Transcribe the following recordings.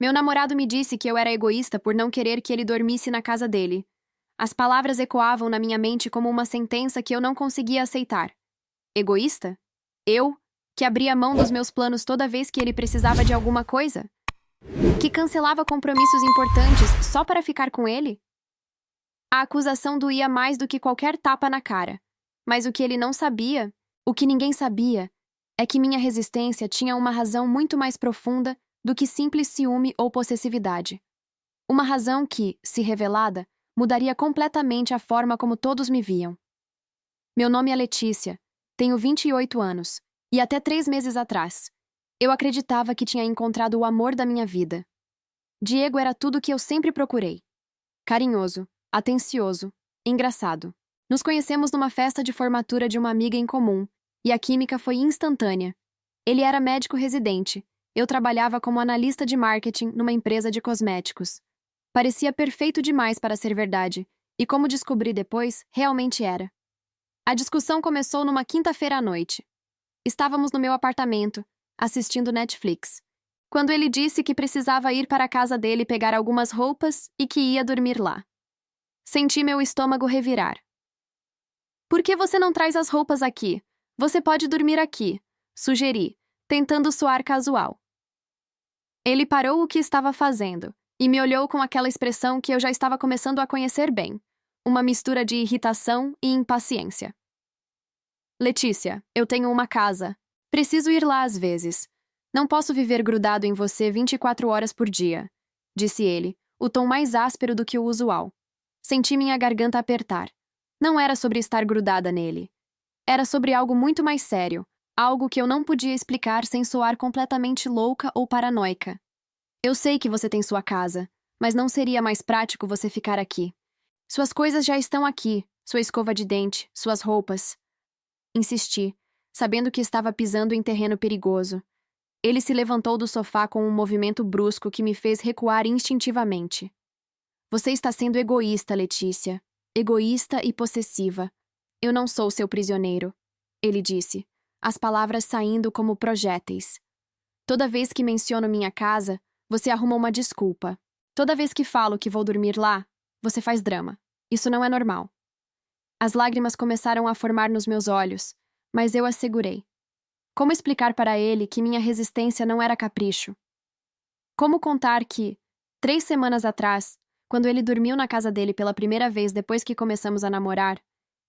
Meu namorado me disse que eu era egoísta por não querer que ele dormisse na casa dele. As palavras ecoavam na minha mente como uma sentença que eu não conseguia aceitar. Egoísta? Eu, que abria mão dos meus planos toda vez que ele precisava de alguma coisa? Que cancelava compromissos importantes só para ficar com ele? A acusação doía mais do que qualquer tapa na cara. Mas o que ele não sabia, o que ninguém sabia, é que minha resistência tinha uma razão muito mais profunda do que simples ciúme ou possessividade. Uma razão que, se revelada, mudaria completamente a forma como todos me viam. Meu nome é Letícia, tenho 28 anos, e até 3 meses atrás, eu acreditava que tinha encontrado o amor da minha vida. Diego era tudo o que eu sempre procurei. Carinhoso, atencioso, engraçado. Nos conhecemos numa festa de formatura de uma amiga em comum, e a química foi instantânea. Ele era médico residente, eu trabalhava como analista de marketing numa empresa de cosméticos. Parecia perfeito demais para ser verdade, e como descobri depois, realmente era. A discussão começou numa quinta-feira à noite. Estávamos no meu apartamento, assistindo Netflix, quando ele disse que precisava ir para a casa dele pegar algumas roupas e que ia dormir lá. Senti meu estômago revirar. Por que você não traz as roupas aqui? Você pode dormir aqui, sugeri, tentando soar casual. Ele parou o que estava fazendo e me olhou com aquela expressão que eu já estava começando a conhecer bem, uma mistura de irritação e impaciência. Letícia, eu tenho uma casa. Preciso ir lá às vezes. Não posso viver grudado em você 24 horas por dia, disse ele, o tom mais áspero do que o usual. Senti minha garganta apertar. Não era sobre estar grudada nele. Era sobre algo muito mais sério, algo que eu não podia explicar sem soar completamente louca ou paranoica. Eu sei que você tem sua casa, mas não seria mais prático você ficar aqui. Suas coisas já estão aqui, sua escova de dente, suas roupas. Insisti, sabendo que estava pisando em terreno perigoso. Ele se levantou do sofá com um movimento brusco que me fez recuar instintivamente. Você está sendo egoísta, Letícia. Egoísta e possessiva. Eu não sou seu prisioneiro, ele disse, as palavras saindo como projéteis. Toda vez que menciono minha casa, você arruma uma desculpa. Toda vez que falo que vou dormir lá, você faz drama. Isso não é normal. As lágrimas começaram a formar nos meus olhos, mas eu as segurei. Como explicar para ele que minha resistência não era capricho? Como contar que, 3 semanas atrás, quando ele dormiu na casa dele pela primeira vez depois que começamos a namorar,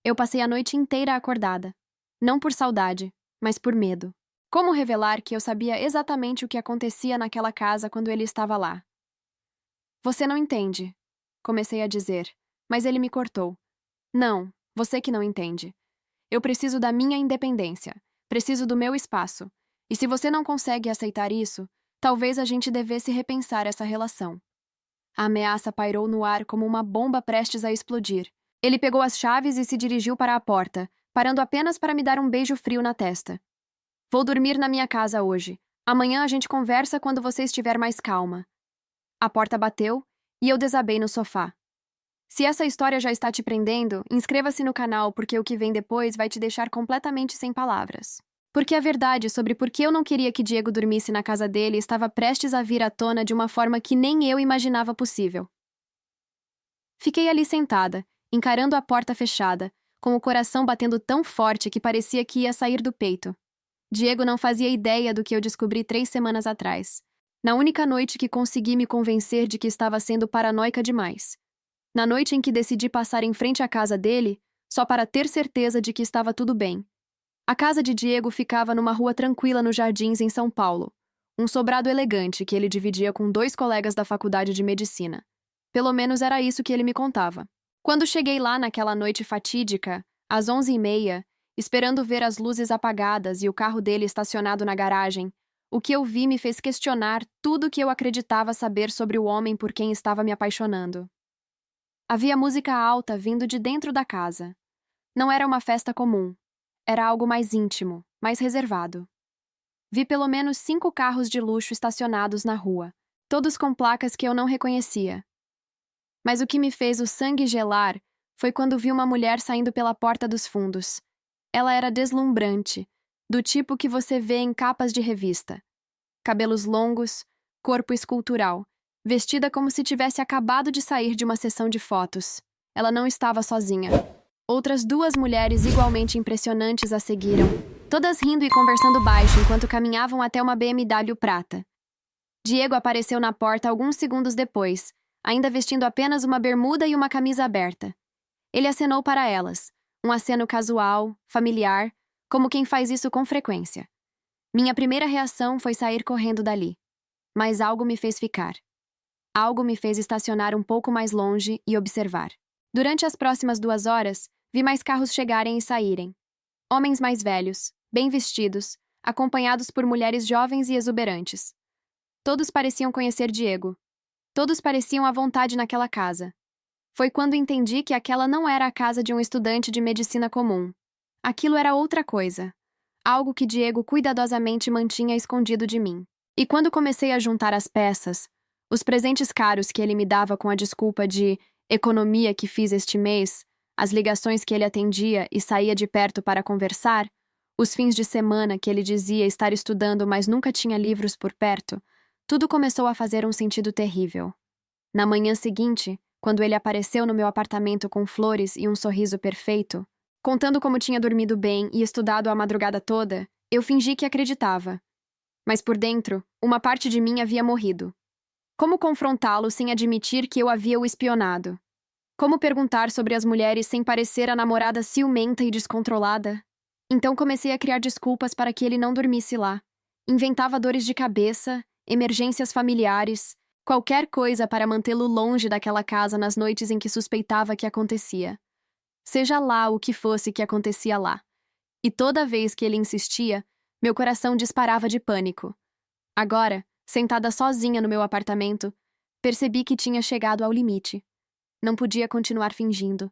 eu passei a noite inteira acordada. Não por saudade, mas por medo. Como revelar que eu sabia exatamente o que acontecia naquela casa quando ele estava lá? Você não entende, comecei a dizer, mas ele me cortou. Não, você que não entende. Eu preciso da minha independência. Preciso do meu espaço. E se você não consegue aceitar isso, talvez a gente devesse repensar essa relação. A ameaça pairou no ar como uma bomba prestes a explodir. Ele pegou as chaves e se dirigiu para a porta, parando apenas para me dar um beijo frio na testa. Vou dormir na minha casa hoje. Amanhã a gente conversa quando você estiver mais calma. A porta bateu e eu desabei no sofá. Se essa história já está te prendendo, inscreva-se no canal porque o que vem depois vai te deixar completamente sem palavras. Porque a verdade sobre por que eu não queria que Diego dormisse na casa dele estava prestes a vir à tona de uma forma que nem eu imaginava possível. Fiquei ali sentada, encarando a porta fechada, com o coração batendo tão forte que parecia que ia sair do peito. Diego não fazia ideia do que eu descobri 3 semanas atrás, na única noite que consegui me convencer de que estava sendo paranoica demais. Na noite em que decidi passar em frente à casa dele, só para ter certeza de que estava tudo bem. A casa de Diego ficava numa rua tranquila nos Jardins, em São Paulo. Um sobrado elegante que ele dividia com 2 colegas da faculdade de medicina. Pelo menos era isso que ele me contava. Quando cheguei lá naquela noite fatídica, às 11h30, esperando ver as luzes apagadas e o carro dele estacionado na garagem, o que eu vi me fez questionar tudo o que eu acreditava saber sobre o homem por quem estava me apaixonando. Havia música alta vindo de dentro da casa. Não era uma festa comum. Era algo mais íntimo, mais reservado. Vi pelo menos 5 carros de luxo estacionados na rua, todos com placas que eu não reconhecia. Mas o que me fez o sangue gelar foi quando vi uma mulher saindo pela porta dos fundos. Ela era deslumbrante, do tipo que você vê em capas de revista. Cabelos longos, corpo escultural, vestida como se tivesse acabado de sair de uma sessão de fotos. Ela não estava sozinha. Outras duas mulheres igualmente impressionantes a seguiram, todas rindo e conversando baixo enquanto caminhavam até uma BMW prata. Diego apareceu na porta alguns segundos depois, ainda vestindo apenas uma bermuda e uma camisa aberta. Ele acenou para elas, um aceno casual, familiar, como quem faz isso com frequência. Minha primeira reação foi sair correndo dali. Mas algo me fez ficar. Algo me fez estacionar um pouco mais longe e observar. Durante as próximas 2 horas, vi mais carros chegarem e saírem. Homens mais velhos, bem vestidos, acompanhados por mulheres jovens e exuberantes. Todos pareciam conhecer Diego. Todos pareciam à vontade naquela casa. Foi quando entendi que aquela não era a casa de um estudante de medicina comum. Aquilo era outra coisa. Algo que Diego cuidadosamente mantinha escondido de mim. E quando comecei a juntar as peças, os presentes caros que ele me dava com a desculpa de economia que fiz este mês, as ligações que ele atendia e saía de perto para conversar, os fins de semana que ele dizia estar estudando mas nunca tinha livros por perto, tudo começou a fazer um sentido terrível. Na manhã seguinte, quando ele apareceu no meu apartamento com flores e um sorriso perfeito, contando como tinha dormido bem e estudado a madrugada toda, eu fingi que acreditava. Mas por dentro, uma parte de mim havia morrido. Como confrontá-lo sem admitir que eu havia o espionado? Como perguntar sobre as mulheres sem parecer a namorada ciumenta e descontrolada? Então comecei a criar desculpas para que ele não dormisse lá. Inventava dores de cabeça, emergências familiares, qualquer coisa para mantê-lo longe daquela casa nas noites em que suspeitava que acontecia. Seja lá o que fosse que acontecia lá. E toda vez que ele insistia, meu coração disparava de pânico. Agora, sentada sozinha no meu apartamento, percebi que tinha chegado ao limite. Não podia continuar fingindo.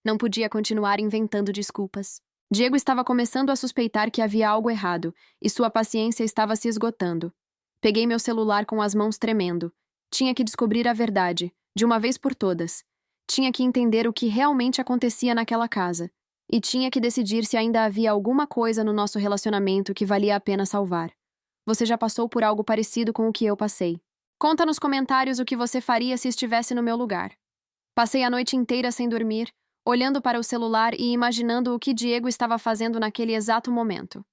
Não podia continuar inventando desculpas. Diego estava começando a suspeitar que havia algo errado, e sua paciência estava se esgotando. Peguei meu celular com as mãos tremendo. Tinha que descobrir a verdade, de uma vez por todas. Tinha que entender o que realmente acontecia naquela casa. E tinha que decidir se ainda havia alguma coisa no nosso relacionamento que valia a pena salvar. Você já passou por algo parecido com o que eu passei. Conta nos comentários o que você faria se estivesse no meu lugar. Passei a noite inteira sem dormir, olhando para o celular e imaginando o que Diego estava fazendo naquele exato momento.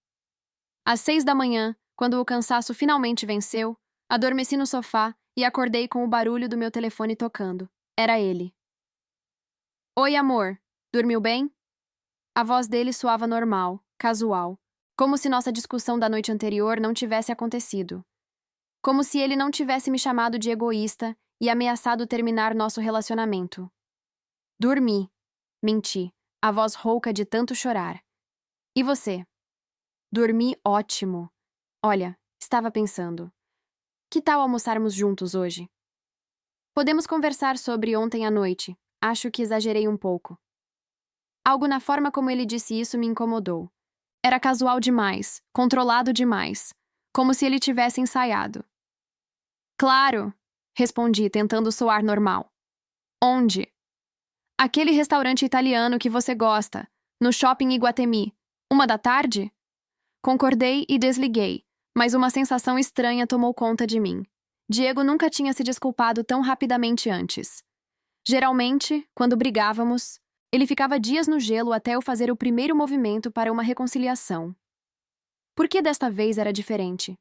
Às 6 da manhã, quando o cansaço finalmente venceu, adormeci no sofá e acordei com o barulho do meu telefone tocando. Era ele. Oi, amor. Dormiu bem? A voz dele soava normal, casual, como se nossa discussão da noite anterior não tivesse acontecido. Como se ele não tivesse me chamado de egoísta e ameaçado terminar nosso relacionamento. Dormi. Menti, a voz rouca de tanto chorar. E você? Dormi ótimo. Olha, estava pensando. Que tal almoçarmos juntos hoje? Podemos conversar sobre ontem à noite. Acho que exagerei um pouco. Algo na forma como ele disse isso me incomodou. Era casual demais, controlado demais, como se ele tivesse ensaiado. Claro, respondi, tentando soar normal. Onde? Aquele restaurante italiano que você gosta, no shopping Iguatemi. 1 da tarde? Concordei e desliguei, mas uma sensação estranha tomou conta de mim. Diego nunca tinha se desculpado tão rapidamente antes. Geralmente, quando brigávamos, ele ficava dias no gelo até eu fazer o primeiro movimento para uma reconciliação. Por que desta vez era diferente?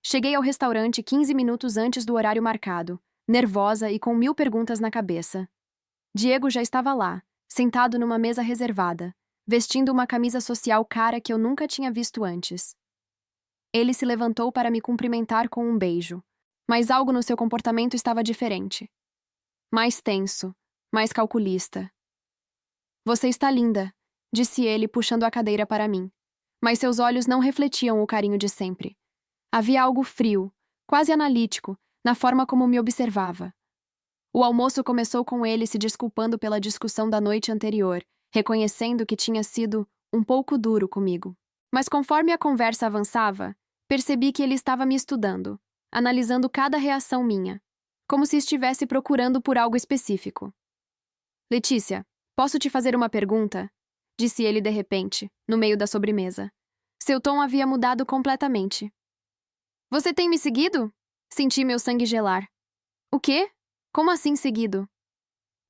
Cheguei ao restaurante 15 minutos antes do horário marcado, nervosa e com 1000 perguntas na cabeça. Diego já estava lá, sentado numa mesa reservada, vestindo uma camisa social cara que eu nunca tinha visto antes. Ele se levantou para me cumprimentar com um beijo, mas algo no seu comportamento estava diferente. Mais tenso, mais calculista. Você está linda, disse ele puxando a cadeira para mim, mas seus olhos não refletiam o carinho de sempre. Havia algo frio, quase analítico, na forma como me observava. O almoço começou com ele se desculpando pela discussão da noite anterior, reconhecendo que tinha sido um pouco duro comigo. Mas conforme a conversa avançava, percebi que ele estava me estudando, analisando cada reação minha, como se estivesse procurando por algo específico. Letícia, posso te fazer uma pergunta? Disse ele de repente, no meio da sobremesa. Seu tom havia mudado completamente. Você tem me seguido? Senti meu sangue gelar. O quê? Como assim seguido?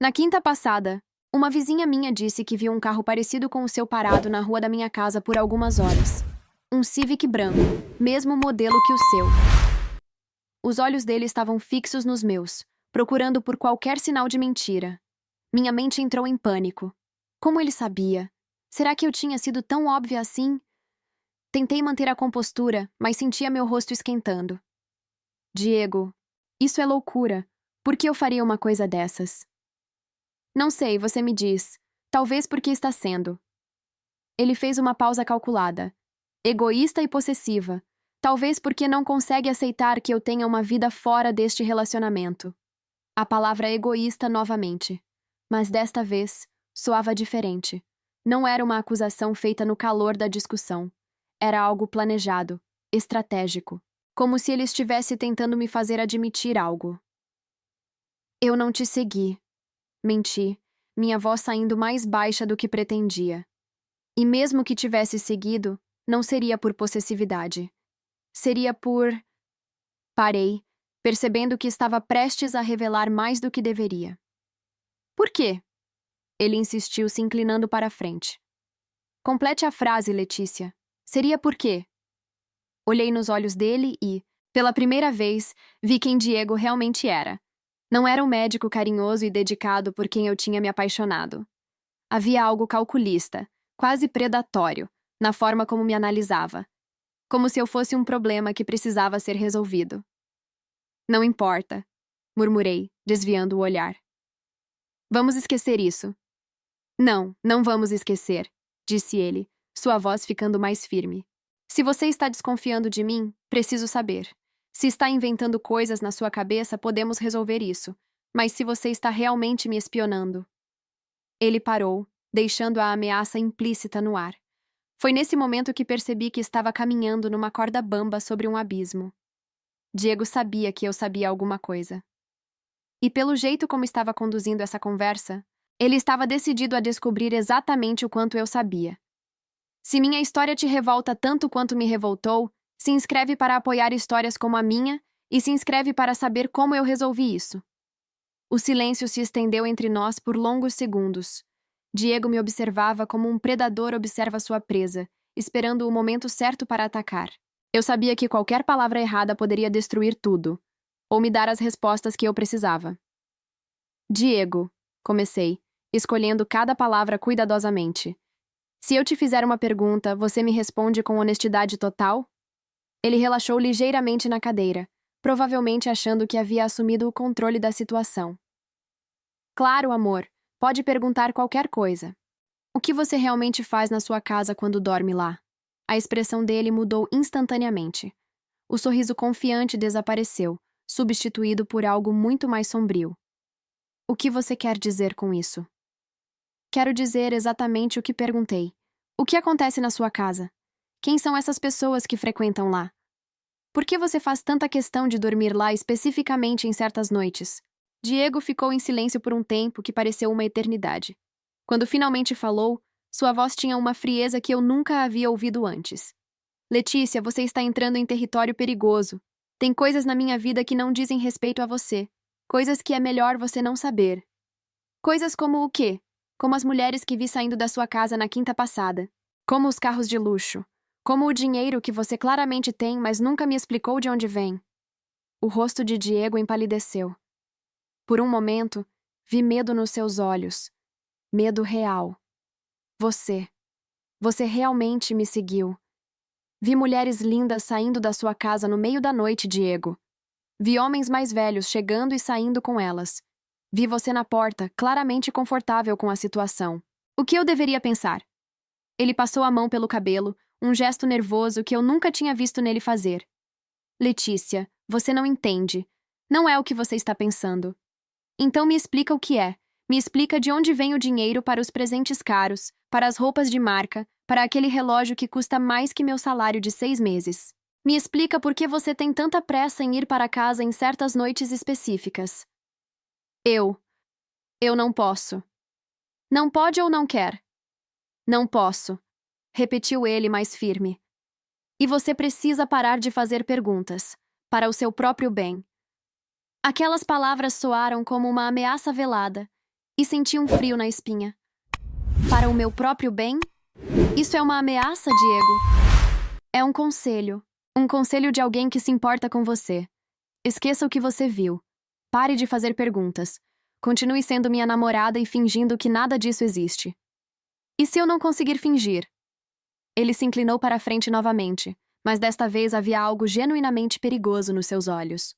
Na quinta passada, uma vizinha minha disse que viu um carro parecido com o seu parado na rua da minha casa por algumas horas. Um Civic branco, mesmo modelo que o seu. Os olhos dele estavam fixos nos meus, procurando por qualquer sinal de mentira. Minha mente entrou em pânico. Como ele sabia? Será que eu tinha sido tão óbvia assim? Tentei manter a compostura, mas sentia meu rosto esquentando. Diego, isso é loucura. Por que eu faria uma coisa dessas? Não sei, você me diz. Talvez porque está sendo. Ele fez uma pausa calculada. Egoísta e possessiva. Talvez porque não consegue aceitar que eu tenha uma vida fora deste relacionamento. A palavra egoísta novamente. Mas desta vez, soava diferente. Não era uma acusação feita no calor da discussão. Era algo planejado, estratégico. Como se ele estivesse tentando me fazer admitir algo. Eu não te segui. Menti, minha voz saindo mais baixa do que pretendia. E mesmo que tivesse seguido, não seria por possessividade. Seria por... Parei, percebendo que estava prestes a revelar mais do que deveria. Por quê? Ele insistiu, se inclinando para a frente. Complete a frase, Letícia. Seria por quê? Olhei nos olhos dele e, pela primeira vez, vi quem Diego realmente era. Não era um médico carinhoso e dedicado por quem eu tinha me apaixonado. Havia algo calculista, quase predatório, na forma como me analisava. Como se eu fosse um problema que precisava ser resolvido. Não importa, murmurei, desviando o olhar. Vamos esquecer isso. Não, não vamos esquecer, disse ele, sua voz ficando mais firme. Se você está desconfiando de mim, preciso saber. Se está inventando coisas na sua cabeça, podemos resolver isso. Mas se você está realmente me espionando... Ele parou, deixando a ameaça implícita no ar. Foi nesse momento que percebi que estava caminhando numa corda bamba sobre um abismo. Diego sabia que eu sabia alguma coisa. E pelo jeito como estava conduzindo essa conversa, ele estava decidido a descobrir exatamente o quanto eu sabia. Se minha história te revolta tanto quanto me revoltou, se inscreve para apoiar histórias como a minha e se inscreve para saber como eu resolvi isso. O silêncio se estendeu entre nós por longos segundos. Diego me observava como um predador observa sua presa, esperando o momento certo para atacar. Eu sabia que qualquer palavra errada poderia destruir tudo, ou me dar as respostas que eu precisava. Diego, comecei, escolhendo cada palavra cuidadosamente. Se eu te fizer uma pergunta, você me responde com honestidade total? Ele relaxou ligeiramente na cadeira, provavelmente achando que havia assumido o controle da situação. Claro, amor, pode perguntar qualquer coisa. O que você realmente faz na sua casa quando dorme lá? A expressão dele mudou instantaneamente. O sorriso confiante desapareceu, substituído por algo muito mais sombrio. O que você quer dizer com isso? Quero dizer exatamente o que perguntei. O que acontece na sua casa? Quem são essas pessoas que frequentam lá? Por que você faz tanta questão de dormir lá especificamente em certas noites? Diego ficou em silêncio por um tempo que pareceu uma eternidade. Quando finalmente falou, sua voz tinha uma frieza que eu nunca havia ouvido antes. Letícia, você está entrando em território perigoso. Tem coisas na minha vida que não dizem respeito a você. Coisas que é melhor você não saber. Coisas como o quê? Como as mulheres que vi saindo da sua casa na quinta passada. Como os carros de luxo. Como o dinheiro que você claramente tem, mas nunca me explicou de onde vem. O rosto de Diego empalideceu. Por um momento, vi medo nos seus olhos. Medo real. Você realmente me seguiu. Vi mulheres lindas saindo da sua casa no meio da noite, Diego. Vi homens mais velhos chegando e saindo com elas. Vi você na porta, claramente confortável com a situação. O que eu deveria pensar? Ele passou a mão pelo cabelo, um gesto nervoso que eu nunca tinha visto nele fazer. Letícia, você não entende. Não é o que você está pensando. Então me explica o que é. Me explica de onde vem o dinheiro para os presentes caros, para as roupas de marca, para aquele relógio que custa mais que meu salário de 6 meses. Me explica por que você tem tanta pressa em ir para casa em certas noites específicas. Eu não posso. Não pode ou não quer? Não posso, repetiu ele mais firme. E você precisa parar de fazer perguntas. para o seu próprio bem. Aquelas palavras soaram como uma ameaça velada, e senti um frio na espinha. Para o meu próprio bem? Isso é uma ameaça, Diego? É um conselho. Um conselho de alguém que se importa com você. Esqueça o que você viu. Pare de fazer perguntas. Continue sendo minha namorada e fingindo que nada disso existe. E se eu não conseguir fingir? Ele se inclinou para a frente novamente, mas desta vez havia algo genuinamente perigoso nos seus olhos.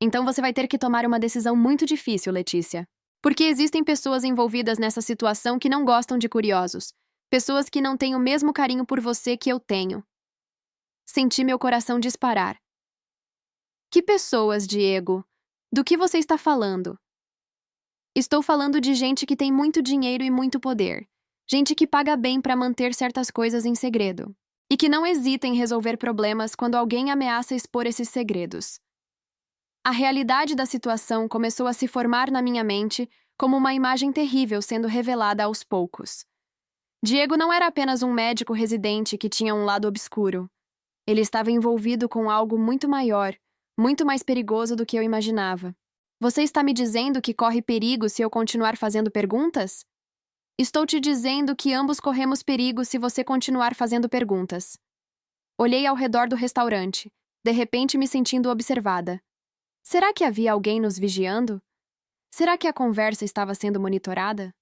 Então você vai ter que tomar uma decisão muito difícil, Letícia. Porque existem pessoas envolvidas nessa situação que não gostam de curiosos. Pessoas que não têm o mesmo carinho por você que eu tenho. Senti meu coração disparar. Que pessoas, Diego? Do que você está falando? Estou falando de gente que tem muito dinheiro e muito poder. Gente que paga bem para manter certas coisas em segredo. E que não hesita em resolver problemas quando alguém ameaça expor esses segredos. A realidade da situação começou a se formar na minha mente como uma imagem terrível sendo revelada aos poucos. Diego não era apenas um médico residente que tinha um lado obscuro. Ele estava envolvido com algo muito maior, muito mais perigoso do que eu imaginava. Você está me dizendo que corre perigo se eu continuar fazendo perguntas? Estou te dizendo que ambos corremos perigo se você continuar fazendo perguntas. Olhei ao redor do restaurante, de repente me sentindo observada. Será que havia alguém nos vigiando? Será que a conversa estava sendo monitorada?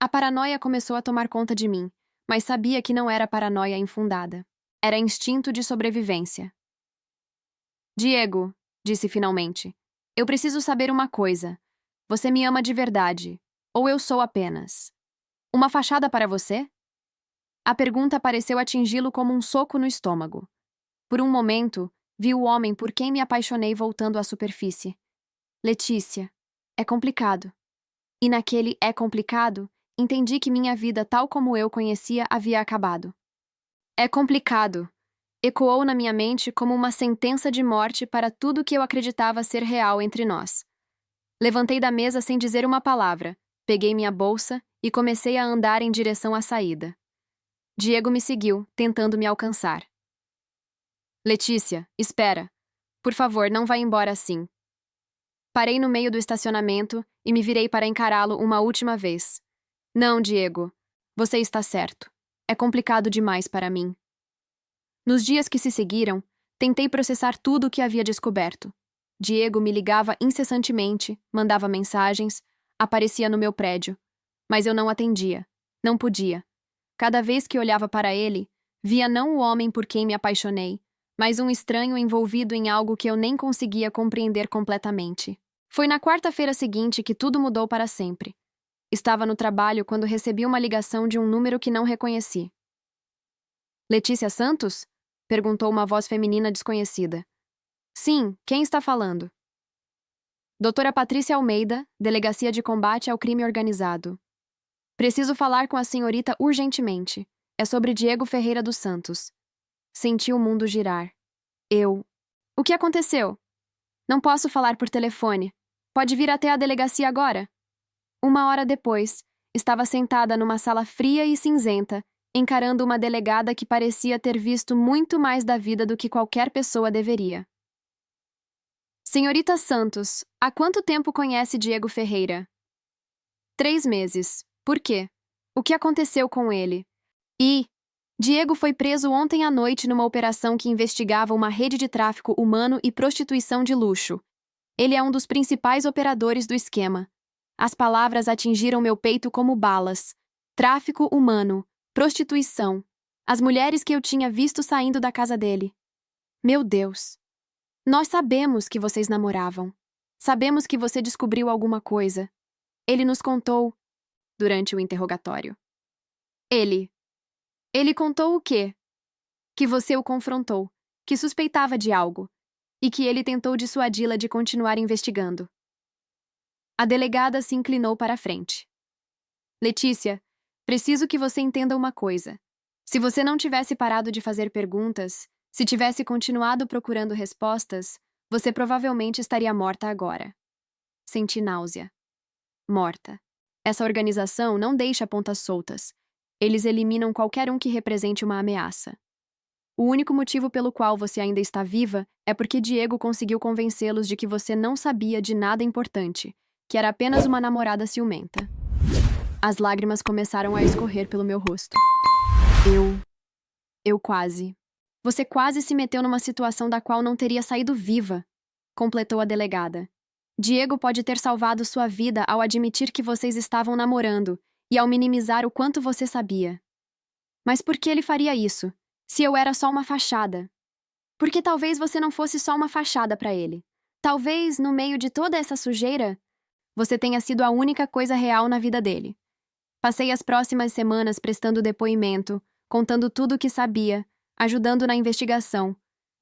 A paranoia começou a tomar conta de mim, mas sabia que não era paranoia infundada. Era instinto de sobrevivência. Diego, disse finalmente, eu preciso saber uma coisa. Você me ama de verdade, ou eu sou apenas uma fachada para você? A pergunta pareceu atingi-lo como um soco no estômago. Por um momento, vi o homem por quem me apaixonei voltando à superfície. Letícia, é complicado. E naquele é complicado, entendi que minha vida tal como eu conhecia havia acabado. É complicado. Ecoou na minha mente como uma sentença de morte para tudo que eu acreditava ser real entre nós. Levantei da mesa sem dizer uma palavra, peguei minha bolsa e comecei a andar em direção à saída. Diego me seguiu, tentando me alcançar. Letícia, espera. Por favor, não vá embora assim. Parei no meio do estacionamento e me virei para encará-lo uma última vez. Não, Diego. Você está certo. É complicado demais para mim. Nos dias que se seguiram, tentei processar tudo o que havia descoberto. Diego me ligava incessantemente, mandava mensagens, aparecia no meu prédio. Mas eu não atendia. Não podia. Cada vez que olhava para ele, via não o homem por quem me apaixonei, mas um estranho envolvido em algo que eu nem conseguia compreender completamente. Foi na quarta-feira seguinte que tudo mudou para sempre. Estava no trabalho quando recebi uma ligação de um número que não reconheci. Letícia Santos? Perguntou uma voz feminina desconhecida. Sim, quem está falando? Doutora Patrícia Almeida, Delegacia de Combate ao Crime Organizado. Preciso falar com a senhorita urgentemente. É sobre Diego Ferreira dos Santos. Senti o mundo girar. O que aconteceu? Não posso falar por telefone. Pode vir até a delegacia agora? 1 hora depois, estava sentada numa sala fria e cinzenta, encarando uma delegada que parecia ter visto muito mais da vida do que qualquer pessoa deveria. Senhorita Santos, há quanto tempo conhece Diego Ferreira? 3 meses. Por quê? O que aconteceu com ele? Diego foi preso ontem à noite numa operação que investigava uma rede de tráfico humano e prostituição de luxo. Ele é um dos principais operadores do esquema. As palavras atingiram meu peito como balas. Tráfico humano, prostituição. As mulheres que eu tinha visto saindo da casa dele. Meu Deus. Nós sabemos que vocês namoravam. Sabemos que você descobriu alguma coisa. Ele nos contou durante o interrogatório. Ele contou o quê? Que você o confrontou, que suspeitava de algo, e que ele tentou dissuadi-la de continuar investigando. A delegada se inclinou para a frente. Letícia, preciso que você entenda uma coisa. Se você não tivesse parado de fazer perguntas, se tivesse continuado procurando respostas, você provavelmente estaria morta agora. Senti náusea. Morta. Essa organização não deixa pontas soltas. Eles eliminam qualquer um que represente uma ameaça. O único motivo pelo qual você ainda está viva é porque Diego conseguiu convencê-los de que você não sabia de nada importante, que era apenas uma namorada ciumenta. As lágrimas começaram a escorrer pelo meu rosto. Eu quase. Você quase se meteu numa situação da qual não teria saído viva, completou a delegada. Diego pode ter salvado sua vida ao admitir que vocês estavam namorando e ao minimizar o quanto você sabia. Mas por que ele faria isso, se eu era só uma fachada? Porque talvez você não fosse só uma fachada para ele. Talvez, no meio de toda essa sujeira, você tenha sido a única coisa real na vida dele. Passei as próximas semanas prestando depoimento, contando tudo o que sabia, ajudando na investigação.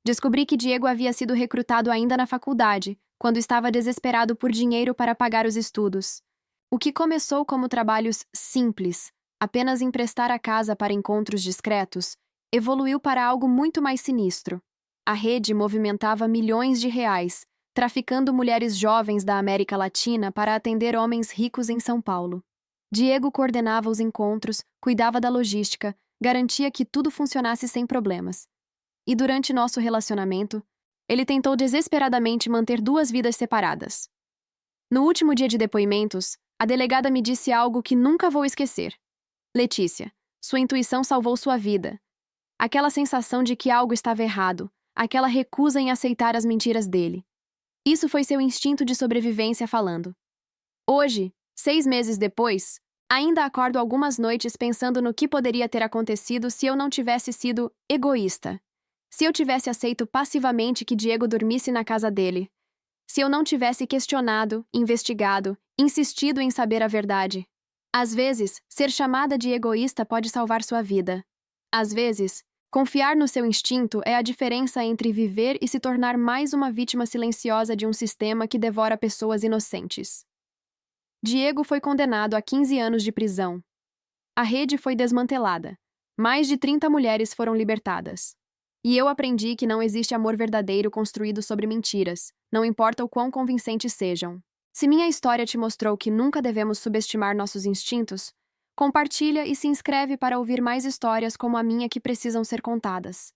Descobri que Diego havia sido recrutado ainda na faculdade, quando estava desesperado por dinheiro para pagar os estudos. O que começou como trabalhos simples, apenas emprestar a casa para encontros discretos, evoluiu para algo muito mais sinistro. A rede movimentava milhões de reais, traficando mulheres jovens da América Latina para atender homens ricos em São Paulo. Diego coordenava os encontros, cuidava da logística, garantia que tudo funcionasse sem problemas. E durante nosso relacionamento, ele tentou desesperadamente manter duas vidas separadas. No último dia de depoimentos, a delegada me disse algo que nunca vou esquecer. Letícia, sua intuição salvou sua vida. Aquela sensação de que algo estava errado, aquela recusa em aceitar as mentiras dele. Isso foi seu instinto de sobrevivência falando. Hoje, 6 meses depois, ainda acordo algumas noites pensando no que poderia ter acontecido se eu não tivesse sido egoísta. Se eu tivesse aceito passivamente que Diego dormisse na casa dele. Se eu não tivesse questionado, investigado, insistido em saber a verdade. Às vezes, ser chamada de egoísta pode salvar sua vida. Às vezes, confiar no seu instinto é a diferença entre viver e se tornar mais uma vítima silenciosa de um sistema que devora pessoas inocentes. Diego foi condenado a 15 anos de prisão. A rede foi desmantelada. Mais de 30 mulheres foram libertadas. E eu aprendi que não existe amor verdadeiro construído sobre mentiras, não importa o quão convincentes sejam. Se minha história te mostrou que nunca devemos subestimar nossos instintos, compartilha e se inscreve para ouvir mais histórias como a minha que precisam ser contadas.